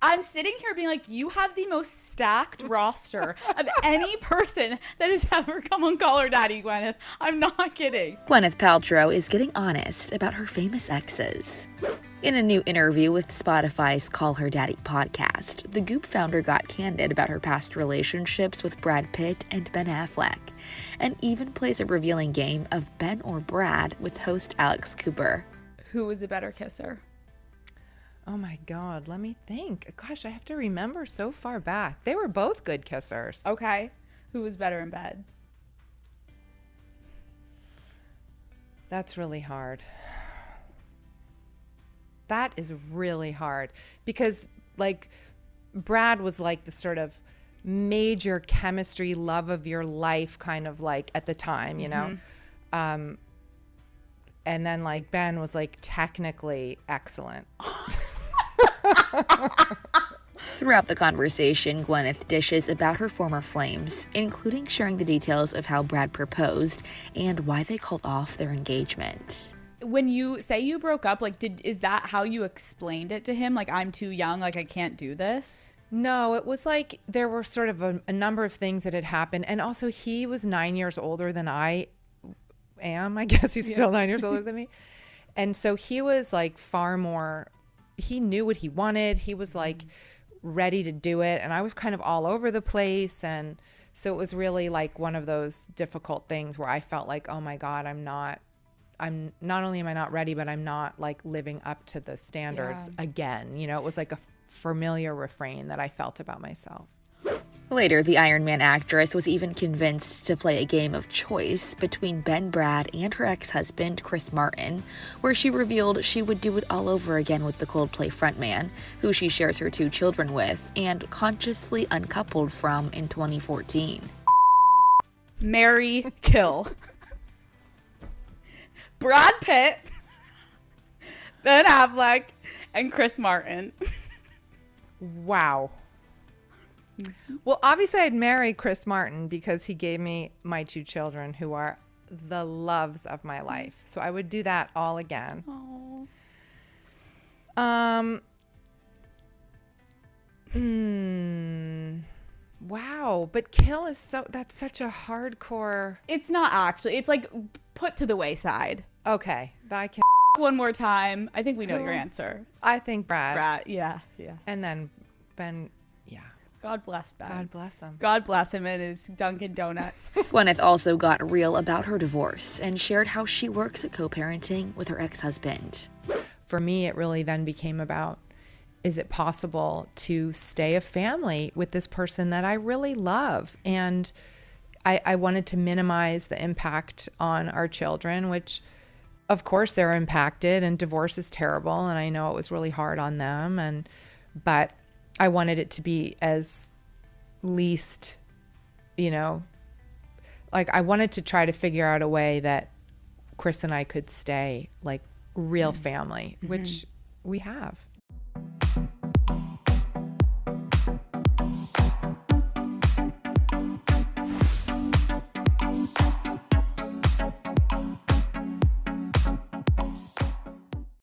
I'm sitting here being like, you have the most stacked roster of any person that has ever come on Call Her Daddy, Gwyneth. I'm not kidding. Gwyneth Paltrow is getting honest about her famous exes. In a new interview with Spotify's Call Her Daddy podcast, the Goop founder got candid about her past relationships with Brad Pitt and Ben Affleck, and even plays a revealing game of Ben or Brad with host Alex Cooper. Who was a better kisser? Oh my God, let me think. Gosh, I have to remember so far back. They were both good kissers. Okay. Who was better in bed? That's really hard. That is really hard because like Brad was like the sort of major chemistry love of your life kind of like at the time, you know? And then like Ben was like technically excellent. Throughout the conversation, Gwyneth dishes about her former flames, including sharing the details of how Brad proposed and why they called off their engagement. When you say you broke up, like, is that how you explained it to him? Like, I'm too young, like, I can't do this? No, it was like there were sort of a number of things that had happened. And also he was 9 years older than I am. I guess he's still 9 years older than me. And so he was like far more, he knew what he wanted. He was like ready to do it. And I was kind of all over the place. And so it was really like one of those difficult things where I felt like, oh my God, I'm not only am I not ready, but I'm not like living up to the standards again. You know, it was like a familiar refrain that I felt about myself. Later, the Iron Man actress was even convinced to play a game of choice between Ben Brad and her ex-husband, Chris Martin, where she revealed she would do it all over again with the Coldplay frontman, who she shares her 2 children with and consciously uncoupled from in 2014. Marry, kill. Brad Pitt, Ben Affleck, and Chris Martin. Wow. Well, obviously I'd marry Chris Martin because he gave me my 2 children who are the loves of my life. So I would do that all again. Aww. Wow. But kill is that's such a hardcore. It's not actually. It's like put to the wayside. Okay. I can. One more time. I think we know your answer. I think Brad. Brad, yeah. And then Ben, yeah. God bless Ben. God bless him. God bless him and his Dunkin' Donuts. Gwyneth also got real about her divorce and shared how she works at co-parenting with her ex-husband. For me, it really then became about, is it possible to stay a family with this person that I really love? And I wanted to minimize the impact on our children, which of course they're impacted, and divorce is terrible. And I know it was really hard on them. But I wanted it to be as least, you know, like I wanted to try to figure out a way that Chris and I could stay like real family, which we have.